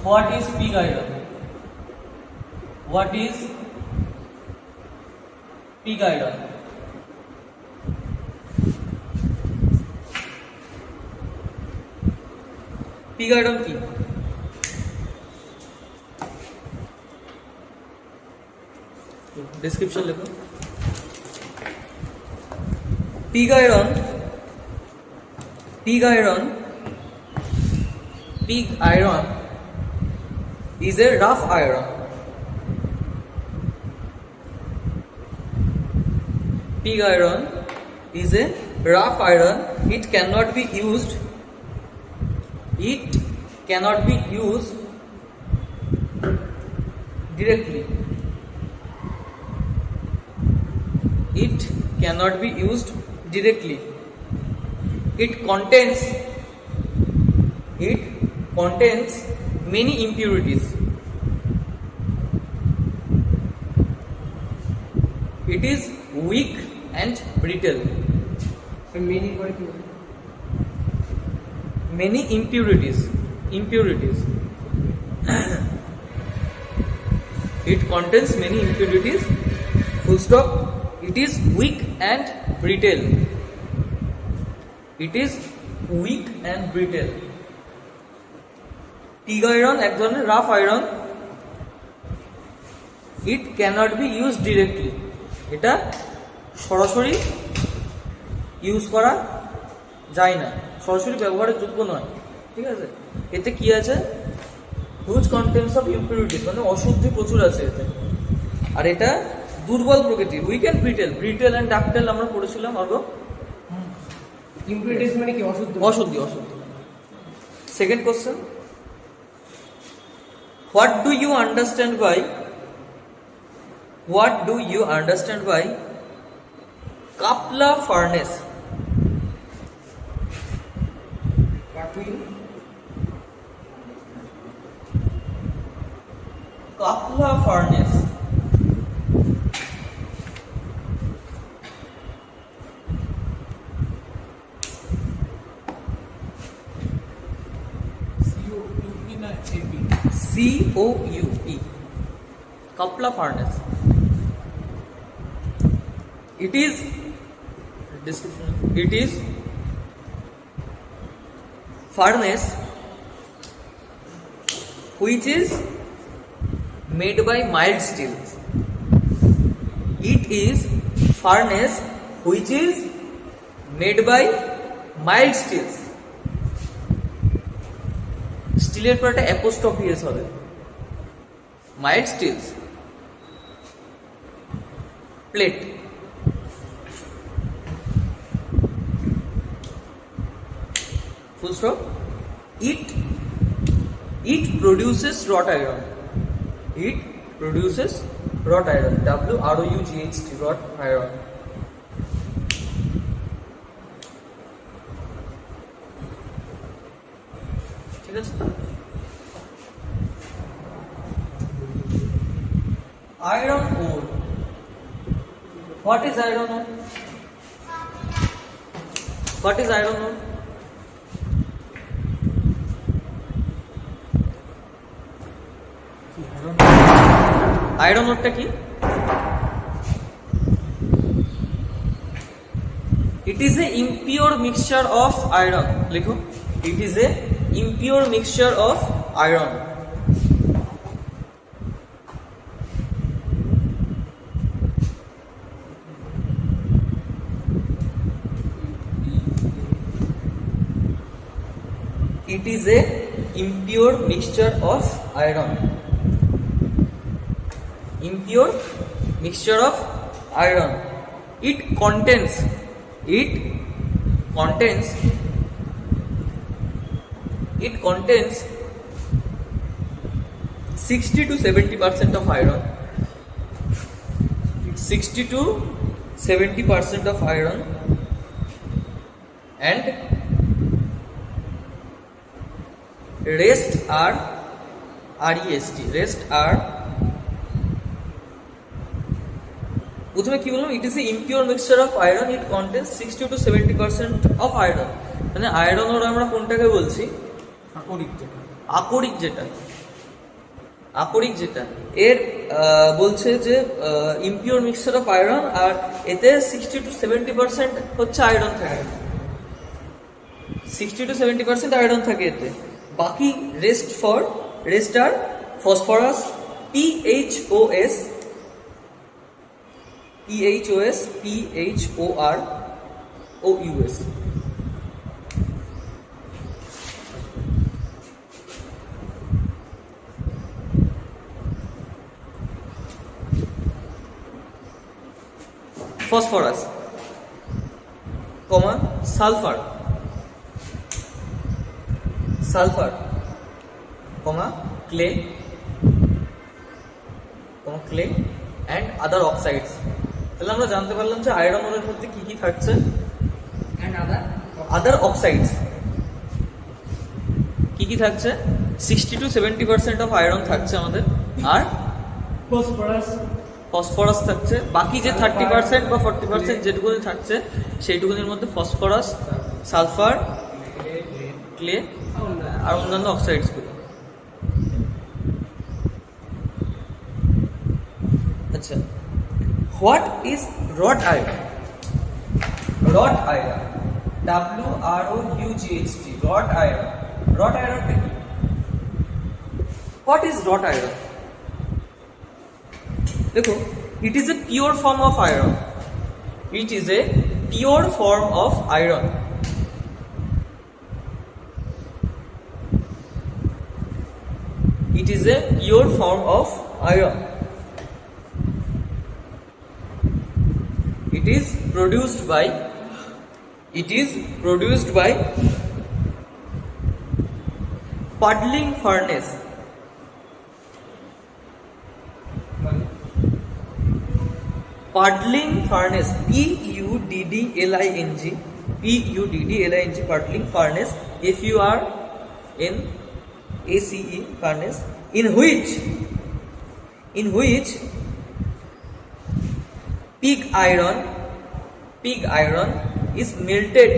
What is pig iron? What is pig iron? Pig iron কি? Description লেখো। Pig iron is a rough iron. Pig iron is a rough iron. It cannot be used directly. It cannot be used directly. It contains many impurities. It is weak and brittle. Many impurities. It contains many impurities. Full stop. It is weak and brittle. It is weak and brittle. Pig iron এক ধরনের rough iron. It cannot be used directly. এটা সরাসরি use করা যায় না, সরাসরি ব্যবহারের যোগ্য নয়। ঠিক আছে, এতে কি আছে? হিউজ কন্টেন্টস অফ ইম্পিউরিটিস, মানে অশুদ্ধি প্রচুর আছে এতে। আর এটা দুর্বল প্রকৃতির, weak and brittle and ductile আমরা পড়েছিলাম। অর্গ ইম্পিউরিটিস মানে কি? অশুদ্ধি। Second question, what do you understand by Kapla furnace? Kapla furnace. COUE. Kapla furnace. It is furnace which is made by mild steels. It is furnace which is made by mild steels. স্টিলের পর একটা apostrophe S হবে, mild stills. Plate, full stop. It produces wrought iron. WROUGHT, wrought iron. ঠিক আছে। Iron ore. What is iron ore? Iron ওরটা কি? It is a impure mixture of iron. লিখো, it is a impure mixture of iron. It is a impure mixture of iron. Impure mixture of iron. It contains 60 to 70% of iron. 60 to 70% of iron, and rest are REST. Rest are, প্রথমে কি বললাম? It is a impure mixture of iron, it contains 60 to 70% of iron. মানে iron ore আমরা কোনটাকে বলছি? আকরিক যেটা। আকরিক যেটা এর বলছে যে ইমপিওর মিক্সচার অফ আয়রন, আর এতে 60 to 70% হচ্ছে আয়রন থাকে, 60 to 70% আয়রন থাকে এতে। বাকি rest are phosphorus, PHOS, PHOR, OUS। Phosphorus, comma sulphur, comma clay, and other oxides. তাহলে আমরা জানতে পারলাম যে আয়রন ওরের মধ্যে কি কি থাকছে, আদার অক্সাইডস কি কি থাকছে, 60 to 70% অফ আয়রন থাকছে আমাদের, আর ফসফরাস থাকছে। বাকি যে 30% বা 40% যেটুকুনি থাকছে সেইটুকুনির মধ্যে ফসফরাস, সালফার, ক্লে আর অন্যান্য অক্সাইডস গুলো। আচ্ছা, what is wrought iron? WROUGHT, wrought iron. Wrought আয়রনটা কি? What is wrought iron? দেখো, it is a pure form of iron. It is a pure form of iron. It is a pure form of iron. It is produced by puddling furnace. Puddling furnace, PUDDLING, puddling furnace, FURNACE, furnace, in which pig iron is melted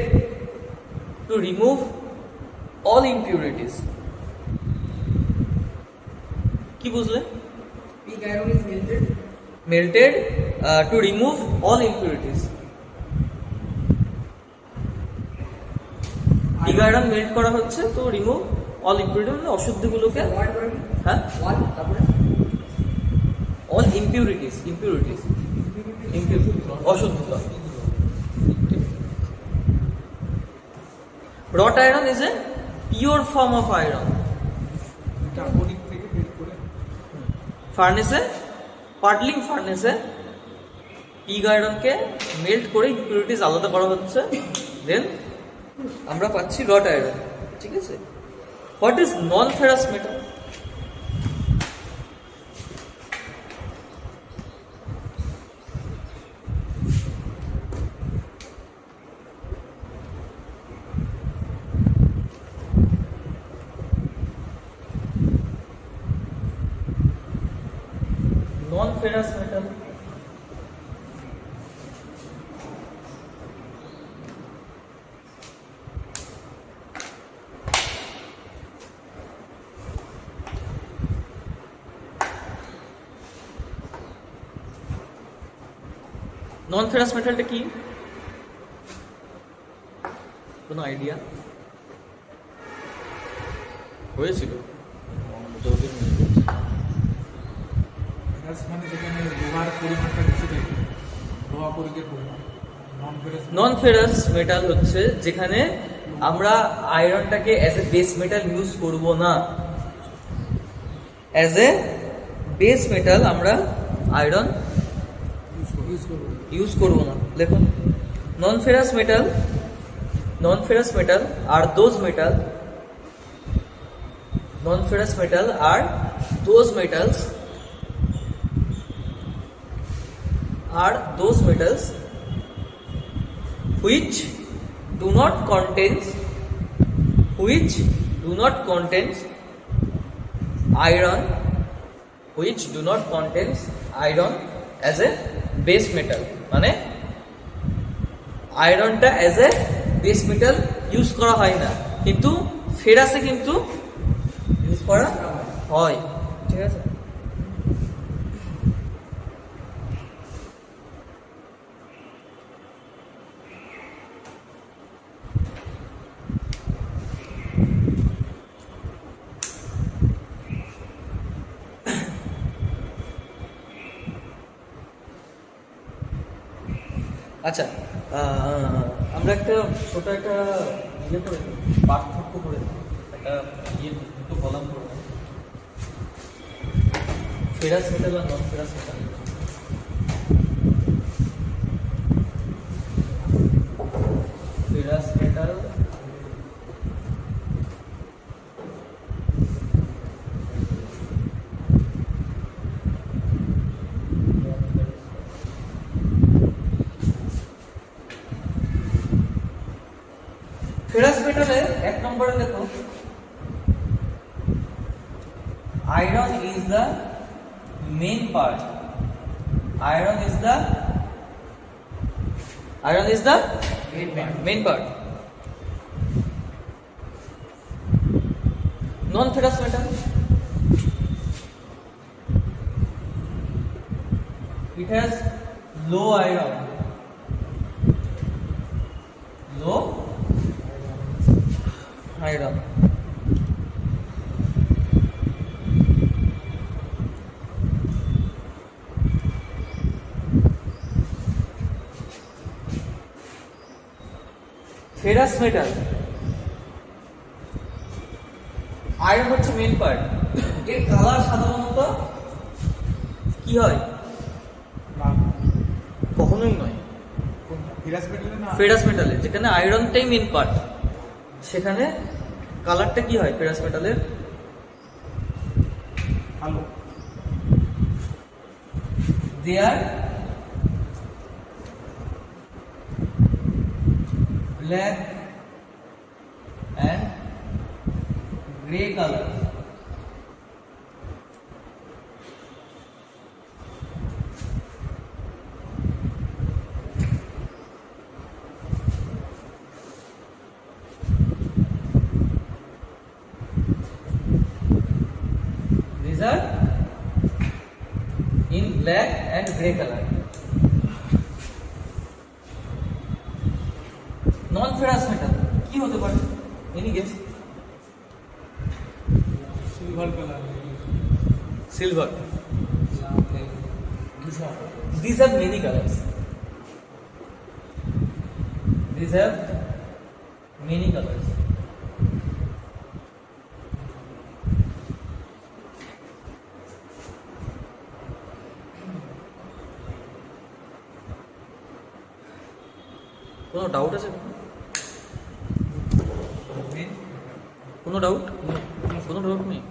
to remove all impurities. কি বুঝলে? Pig iron is melted to remove all impurities. Pig iron melt করা হচ্ছে তো remove all impurity, মানে অশুদ্ধিগুলোকে, হ্যাঁ, all impurities, অশুদ্ধতা। Rod iron is a pure form of iron. ফার্নেসে, পাডলিং ফার্নেসে পিগ আয়রনকে মেল্ট করে ইম্পিউরিটিস আলাদা করা হচ্ছে, দেন আমরা পাচ্ছি রড আয়রন। ঠিক আছে, what is non ferrous metal? non-ferrous metal, non-ferrous metalটা কি? কোনো আইডিয়া হয়েছিল? মানে যেখানে লোহার পরিমাণটা বেশি থাকে, লোহা পরিমাণের পরিমাণ। নন ফেরাস মেটাল হচ্ছে যেখানে আমরা আয়রনটাকে as a base metal use করব না, অ্যাজ এ বেস মেটাল আমরা আয়রন ইউজ করব না। দেখুন, নন ফেরাস মেটাল আর those metal, non-ferrous metal are those metals which do not contain iron as a base metal, মানে আয়রনটা as a base metal use করা হয় না, কিন্তু ফেরাসে কিন্তু ইউজ করা হয়। ঠিক আছে। আচ্ছা, আমরা একটা ছোট একটা ইয়ে করে নিই, পার্থক্য করে নিই। একটা ইয়ে দুটো কলাম করে নিই। ফেরাস মেটাল আর non ferrous metal. Ferrous metal ferrous মেটালে এক নম্বরে দেখো, iron is the main part. Iron is the main part. Non ferrous metal, it has low iron. Low iron. Ferrous metal, iron হচ্ছে main part. এর colour সাধারণত কি হয়? কখনোই নয়। ফেরাস মেটালে না, ফেরাস মেটালে যেখানে আয়রনটাই মেন পার্ট, সেখানে কালারটা কি হয় ফেরাস মেটালের? আলো। Their black and grey colour. These are in black and grey color. Non ferrous metal কি হতে পারে? Any guess? Silver colour. Silver. These have many colors. These have many colors. কোনো ডাউট আছে? কোনো ডাউট নেই?